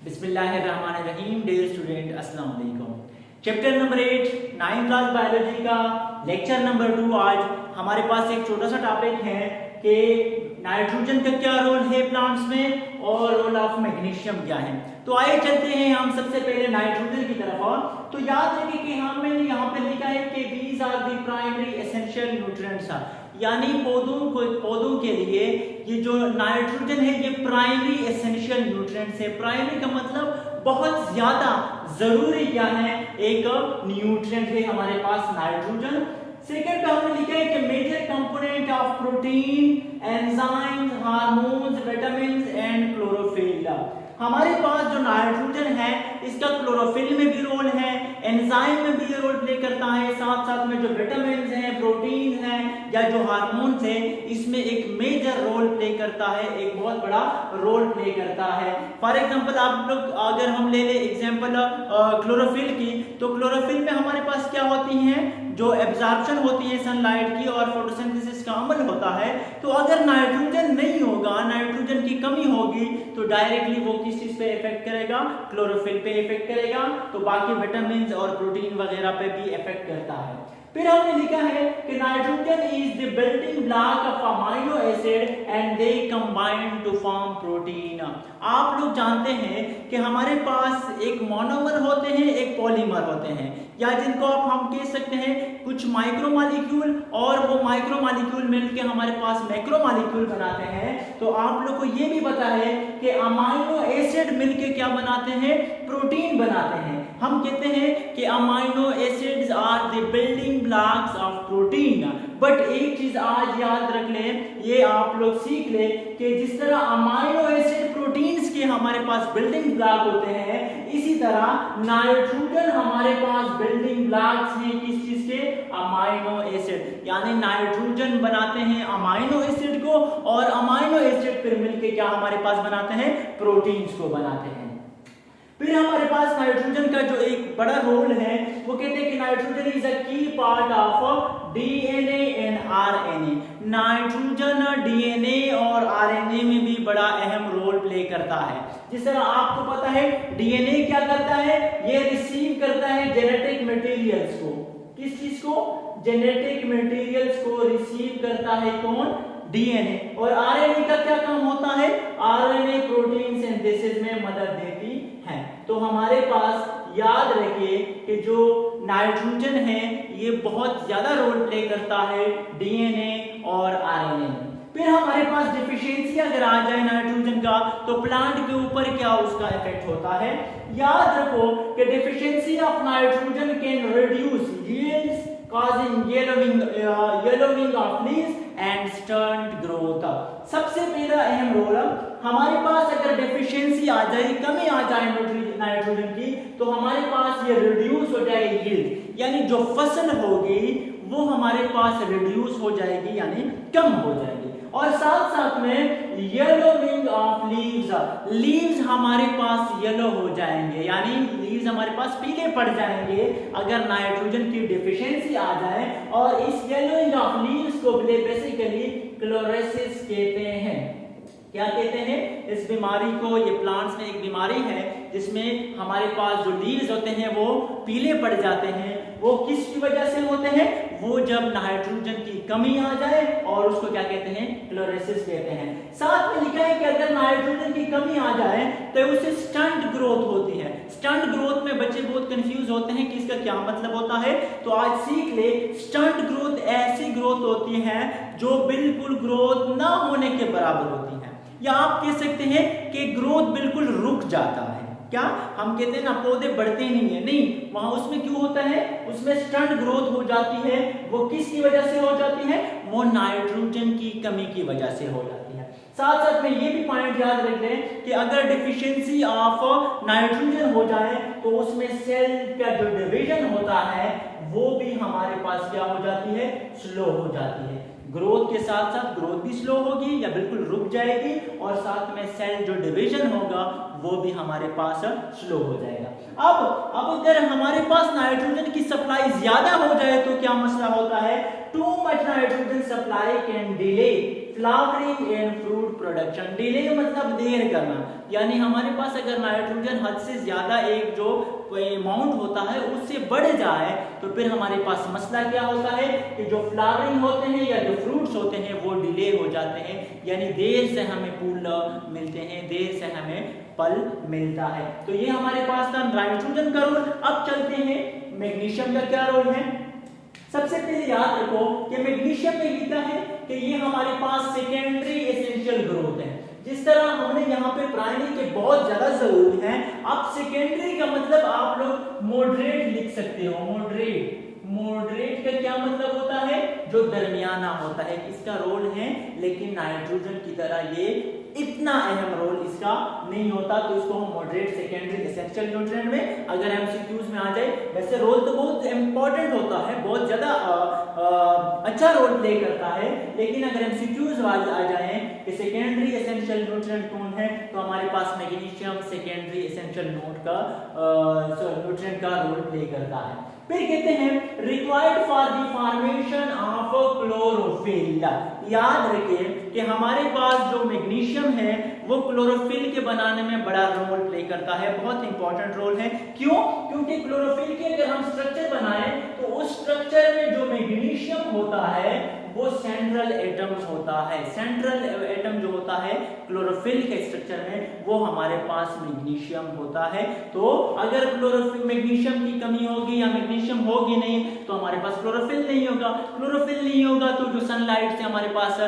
बिस्मिल्लाहिर्रहमानिर्रहीम। Dear student, अस्सलाम वालेकुम। Chapter number 8 9th class biology का लेक्चर नंबर 2। आज हमारे पास एक छोटा सा टॉपिक है कि नाइट्रोजन का क्या रोल है प्लांट्स में और रोल ऑफ मैग्नीशियम क्या है। तो आइए चलते हैं हम सबसे पहले नाइट्रोजन की तरफ। तो याद रखिए कि हमने यहाँ पे लिखा है कि these are the primary essential nutrients, यानी पौधों के लिए ये जो नाइट्रोजन है ये प्राइमरी एसेंशियल न्यूट्रिएंट्स है। प्राइमरी का मतलब बहुत ज्यादा जरूरी क्या है, एक न्यूट्रिएंट है हमारे पास नाइट्रोजन। सेकंड पे हमने लिखा है कि major component of protein, enzymes, hormones, vitamins and chlorophyll. हमारे पास जो नाइट्रोजन है इसका क्लोरोफिल में भी रोल है, एंजाइम में भी ये रोल प्ले करता है, साथ साथ में जो विटामिन्स हैं, प्रोटीन हैं या जो हार्मोन्स हैं इसमें एक मेजर रोल प्ले करता है, एक बहुत बड़ा रोल प्ले करता है। फॉर एग्जांपल आप लोग अगर हम ले ले एग्जांपल क्लोरोफिल की, तो क्लोरोफिल में हमारे पास क्या होती हैं, जो एब्जॉर्प्शन होती है सनलाइट की और फोटोसिंथेसिस का अमल होता है। तो अगर नाइट्रोजन नहीं होगा, नाइट्रोजन की कमी होगी तो डायरेक्टली वो किस चीज पे इफेक्ट करेगा, क्लोरोफिल पे इफेक्ट करेगा, तो बाकी विटामिन और प्रोटीन वगैरह पे भी इफेक्ट करता है। फिर हमने लिखा है कि nitrogen is the building block of amino acid and they combine to form protein. आप लोग जानते हैं कि हमारे पास एक मोनोमर होते हैं, एक पॉलीमर होते हैं, या जिनको आप हम कह सकते हैं कुछ माइक्रोमॉलिक्यूल, और वो माइक्रोमॉलिक्यूल मिलकर हमारे पास मैक्रोमॉलिक्यूल बनाते हैं। तो आप लोग को ये भी पता है कि अमीनो एसिड मिलके क्या बनाते हैं, प्रोटीन बनाते हैं। हम कहते हैं कि amino acids are the building blocks of protein. But एक चीज आज याद रख लें, ये आप लोग सीख ले कि जिस तरह अमीनो एसिड प्रोटीन्स के हमारे पास बिल्डिंग ब्लॉक होते हैं, इसी तरह नाइट्रोजन हमारे पास बिल्डिंग ब्लॉक्स हैं किस चीज के, अमीनो एसिड। यानी नाइट्रोजन बनाते हैं अमीनो एसिड को, और अमीनो एसिड फिर मिलके क्या हमारे पास बनाते हैं, प्रोटीन्स को बनाते हैं। फिर हमारे पास नाइट्रोजन का जो एक बड़ा रोल है, वो कहते हैं कि नाइट्रोजन इज अ की part of DNA and RNA. Nitrogen DNA और आरएनए में भी बड़ा अहम रोल प्ले करता है। जिस तरह आपको पता है डीएनए क्या करता है, ये रिसीव करता है जेनेटिक मटेरियल्स को। किस चीज को, जेनेटिक मटेरियल्स को रिसीव करता है कौन, डीएनए। और आरएनए का क्या काम होता है, आरएनए प्रोटीन सिंथेसिस में मदद देती है। तो हमारे पास याद रखिए कि जो नाइट्रोजन है ये बहुत ज्यादा रोल प्ले करता है डीएनए और आरएनए में। फिर हमारे पास डिफिशियंसी अगर आ जाए नाइट्रोजन का, तो प्लांट के ऊपर क्या उसका इफेक्ट होता है। याद रखो कि deficiency of nitrogen can reduce yields, causing yellowing of leaves and stunted growth। सबसे पहला अहम रोल, हमारे पास अगर डेफिशिएंसी आ जाए, कमी आ जाए नाइट्रोजन की, तो हमारे पास ये रिड्यूस हो जाएगी यील्ड, यानी जो फसल होगी वो हमारे पास रिड्यूस हो जाएगी, यानी कम हो जाएगी। और साथ साथ में येलोइंग ऑफ लीव्स, लीव्स हमारे पास येलो हो जाएंगे, यानी लीव्स हमारे पास पीले पड़ जाएंगे अगर नाइट्रोजन की डिफिशियंसी आ जाए। और इस येलोइंग ऑफ लीव्स को बेसिकली क्लोरोसिस कहते हैं। क्या कहते हैं इस बीमारी को, ये प्लांट्स में एक बीमारी है जिसमें हमारे पास जो लीव्स होते हैं वो पीले पड़ जाते हैं। वो किसकी वजह से होते हैं, वो जब नाइट्रोजन की कमी आ जाए, और उसको क्या कहते हैं, क्लोरोसिस कहते हैं। साथ में लिखा है कि अगर नाइट्रोजन की कमी आ जाए तो उससे स्टंट ग्रोथ होती है। स्टंट ग्रोथ में बच्चे बहुत कंफ्यूज होते हैं कि इसका क्या मतलब होता है, तो आज सीख ले। स्टंट ग्रोथ ऐसी ग्रोथ होती है जो बिल्कुल ग्रोथ ना होने के बराबर होती है, या आप कह सकते हैं कि ग्रोथ बिल्कुल रुक जाता है। क्या हम कहते हैं ना, पौधे बढ़ते नहीं है, नहीं, वहां उसमें क्यों होता है, उसमें स्टंट ग्रोथ हो जाती है। वो किसकी वजह से हो जाती है, वो नाइट्रोजन की कमी की वजह से हो जाती है। साथ साथ में ये भी पॉइंट याद रख लें कि अगर डिफिशियंसी ऑफ नाइट्रोजन हो जाए तो उसमें सेल का जो डिवीजन होता है वो भी हमारे पास क्या हो जाती है, स्लो हो जाती है। ग्रोथ के साथ साथ ग्रोथ भी स्लो होगी या बिल्कुल रुक जाएगी, और साथ में सेल जो डिवीजन होगा वो भी हमारे पास स्लो हो जाएगा। अब अगर हमारे पास नाइट्रोजन की सप्लाई ज्यादा हो जाए तो क्या मसला होता है, too much nitrogen supply can delay flowering and fruit production. Delay मतलब देर करना, यानी हमारे पास अगर नाइट्रोजन हद से ज्यादा एक जो अमाउंट होता है उससे बढ़ जाए तो फिर हमारे पास मसला क्या होता है कि जो फ्लावरिंग होते हैं या जो फ्रूट्स होते हैं वो डिले हो जाते हैं, यानी देर से हमें फूल मिलते हैं, देर से हमें फल मिलता है। तो ये हमारे पास था नाइट्रोजन का रोल। अब चलते हैं मैग्नीशियम का क्या रोल है। सबसे पहले याद रखो कि मैग्नीशियम में लिखा है कि ये हमारे पास सेकेंडरी एसेंशियल ग्रोथ है। जिस तरह हमने यहाँ पे प्राइमरी के बहुत ज्यादा जरूरी है, अब सेकेंडरी का मतलब आप लोग मॉडरेट लिख सकते हो। मॉडरेट, मॉडरेट का क्या मतलब होता है, जो दरमियाना होता है, इसका रोल है, लेकिन नाइट्रोजन की तरह ये इतना अहम रोल इसका नहीं होता, तो इसको हम मॉडरेट सेकेंडरी एसेंशियल न्यूट्रिएंट में अगर एमसीक्यूज में आ जाए। वैसे रोल तो बहुत इंपॉर्टेंट होता है, बहुत ज्यादा अच्छा रोल प्ले करता है, लेकिन अगर एमसीक्यूज आ जाए कि सेकेंडरी एसेंशियल न्यूट्रिएंट कौन है, तो हमारे पास मैग्नीशियम सेकेंडरी एसेंशियल न्यूट्रिएंट का रोल प्ले करता है। फिर कहते हैं required for the formation of chlorophyll. याद रखिए कि हमारे पास जो मैग्नीशियम है वो क्लोरोफिल के बनाने में बड़ा रोल प्ले करता है, बहुत इंपॉर्टेंट रोल है। क्यों? क्योंकि क्लोरोफिल के अगर हम स्ट्रक्चर बनाएं तो उस स्ट्रक्चर में जो मैग्नीशियम होता है वो सेंट्रल एटम होता है। सेंट्रल एटम जो होता है क्लोरोफिल के स्ट्रक्चर में वो हमारे पास मैग्नीशियम होता है। तो अगर क्लोरोफिल मैग्नीशियम की कमी होगी या मैग्नीशियम होगी नहीं तो हमारे पास क्लोरोफिल नहीं होगा। क्लोरोफिल नहीं होगा तो जो सनलाइट से हमारे पास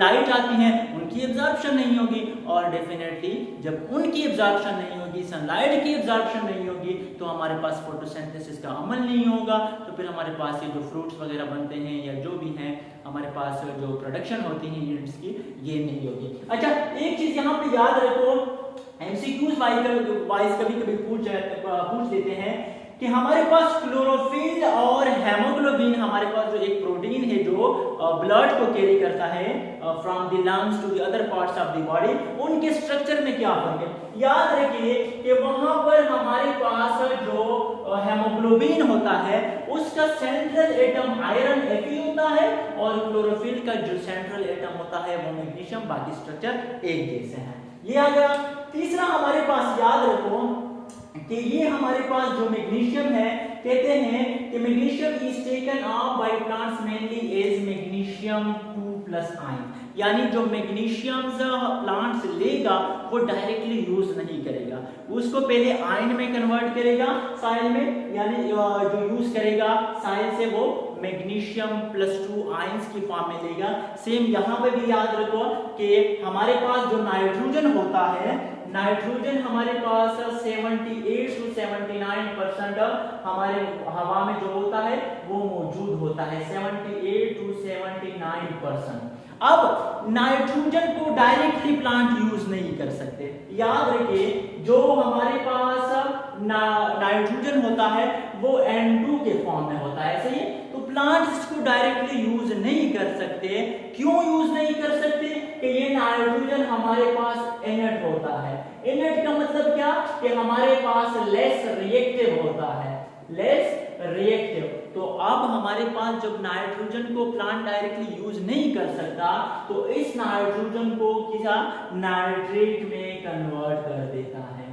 लाइट आती है उनकी एब्जॉर्प्शन नहीं होगी, और डेफिनेटली जब उनकी एब्जॉर्प्शन नहीं होगी, सनलाइट की एब्जॉर्प्शन नहीं होगी, तो हमारे पास फोटोसिंथेसिस का अमल नहीं होगा। तो फिर हमारे पास ये जो फ्रूट्स वगैरह बनते हैं या जो भी हैं हमारे पास जो प्रोडक्शन होती है यूनिट्स की, ये नहीं होगी। अच्छा, एक चीज यहाँ पे याद रखो, एमसीक्यूज वाइज कभी कभी पूछ लेते हैं कि हमारे पास क्लोरोफिल और हेमोग्लोबिन, हमारे पास जो एक प्रोटीन है जो ब्लड को कैरी करता है from the lungs to the other parts of the body, उनके स्ट्रक्चर में क्या फर्क है। याद रखिए कि वहां पर हमारे पास जो हेमोग्लोबिन होता है उसका सेंट्रल एटम आयरन Fe होता है, और क्लोरोफिल का जो सेंट्रल एटम होता है वो मैग्नीशियम, बाकी स्ट्रक्चर एक जैसे हैं। ये आ गया। तीसरा हमारे पास याद रखो कि ये हमारे पास जो मैग्नीशियम है, कहते हैं कि magnesium is taken up by plants mainly as magnesium 2+ ion, यानी जो मैग्नीशियम प्लांट्स लेगा वो डायरेक्टली यूज नहीं करेगा, उसको पहले आयन में कन्वर्ट करेगा साइल में, यानी जो यूज करेगा साइल से वो मैग्नीशियम + 2 आयंस की फॉर्म में लेगा। सेम यहाँ पे भी याद रखो कि हमारे पास जो नाइट्रोजन होता है, नाइट्रोजन हमारे पास 78 to 79% हमारे हवा में जो होता है वो मौजूद होता है, 78 to 79%। अब नाइट्रोजन को डायरेक्टली प्लांट यूज नहीं कर सकते। याद रखिए जो हमारे पास नाइट्रोजन होता है वो N2 के फॉर्म में होता है, सही है। तो प्लांट्स इसको डायरेक्टली यूज नहीं कर सकते। क्यों यूज नहीं कर सकते? कि ये नाइट्रोजन हमारे पास इनर्ट होता है। इनर्ट का मतलब क्या? कि हमारे पास लेस रिएक्टिव होता है, लेस रिएक्टिव। तो अब हमारे पास जब नाइट्रोजन को प्लांट डायरेक्टली यूज नहीं कर सकता तो इस नाइट्रोजन को किसा नाइट्रेट में कन्वर्ट कर देता है।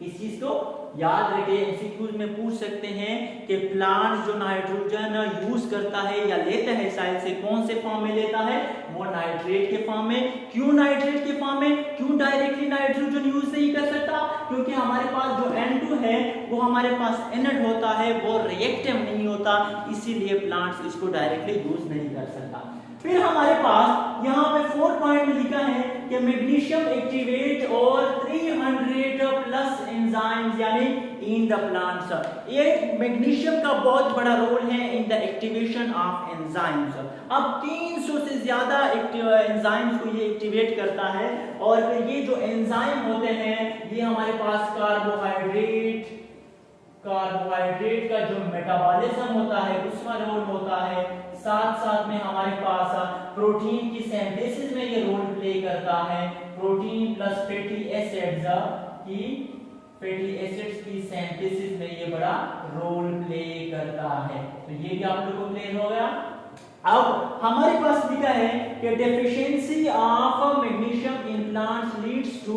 इस चीज को याद रखिए, एमसीक्यूज में पूछ सकते हैं कि प्लांट जो नाइट्रोजन यूज करता है या लेता है साइल से, कौन से फॉर्म में लेता है? वो नाइट्रेट के फॉर्म में। क्यों नाइट्रेट के फॉर्म में? क्यों डायरेक्टली नाइट्रोजन यूज नहीं कर सकता? क्योंकि हमारे पास जो N2 है वो हमारे पास इनर्ट होता है, वो रिएक्टिव नहीं होता, इसीलिए प्लांट्स इसको डायरेक्टली यूज नहीं कर सकता। फिर हमारे पास यहाँ पे 4 पॉइंट में लिखा है कि मैग्नीशियम एक्टिवेट और 300+ एंजाइम्स यानी इन द प्लांट्स। ये मैग्नीशियम का बहुत बड़ा रोल है in the activation of enzymes. अब 300 से ज्यादा एंजाइम्स को ये एक्टिवेट करता है, और फिर ये जो एंजाइम होते हैं ये हमारे पास कार्बोहाइड्रेट का जो मेटाबॉलिज्म होता है उसका रोल होता है, साथ साथ में हमारे पास प्रोटीन की सिंथेसिस में ये रोल प्ले करता है, प्रोटीन प्लस फैटी एसिड्स की सिंथेसिस में ये बड़ा रोल प्ले करता है। तो ये भी आप लोगों को क्लियर हो गया। अब हमारे पास लिखा है कि deficiency of magnesium in plants leads to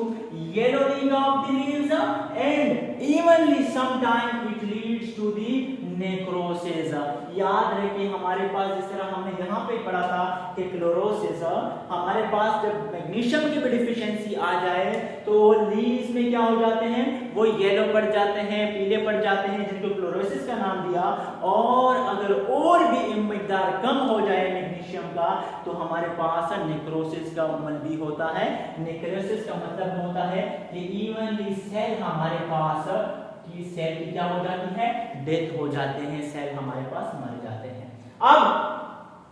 yellowing of the leaves and evenly sometime it leads to the necrosis. याद रखिए हमारे पास जिस तरह हमने यहाँ पे पढ़ा था कि क्लोरोसिस, हमारे पास जब मैग्नीशियम की भी डिफिशियंसी आ जाए तो लीव्स में क्या हो जाते हैं, वो येलो पड़ जाते हैं, पीले पड़ जाते हैं, जिनको क्लोरोसिस का नाम दिया। और अगर और भी मिकदार कम हो जाए मैग्नीशियम का तो हमारे पास नेक्रोसिस का अमल भी होता है। नेक्रोसिस का मतलब होता है कि इवनली सेल हमारे पास की सेल की क्या हो जाती है, डेथ हो जाते हैं, सेल हमारे पास मर जाते हैं। अब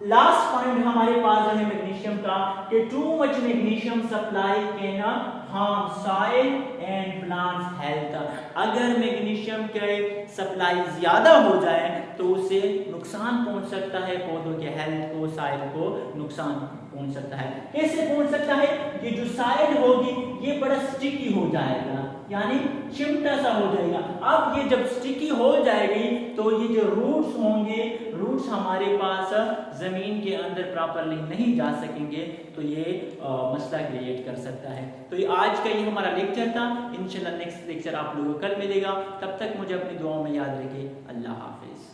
लास्ट पॉइंट हमारे पास है मैग्नीशियम का कि too much magnesium supply can harm soil and plants health. अगर मैग्नीशियम के सप्लाई ज्यादा हो जाए तो उसे नुकसान पहुंच सकता है, पौधों के हेल्थ को, सॉइल को नुकसान पहुंच सकता है। कैसे पहुंच सकता है, ये जो सॉइल होगी ये बड़ा स्टिकी हो जाएगा, यानी चिमटा सा हो जाएगा। अब ये जब स्टिकी हो जाएगी तो ये जो रूट्स होंगे, रूट्स हमारे पास जमीन के अंदर प्रॉपरली नहीं जा सकेंगे, तो ये मसला क्रिएट कर सकता है। तो ये आज का ये हमारा लेक्चर था। इंशाल्लाह नेक्स्ट लेक्चर आप लोगों को कल मिलेगा। तब तक मुझे अपनी दुआओं में याद रखिए। अल्लाह हाफिज।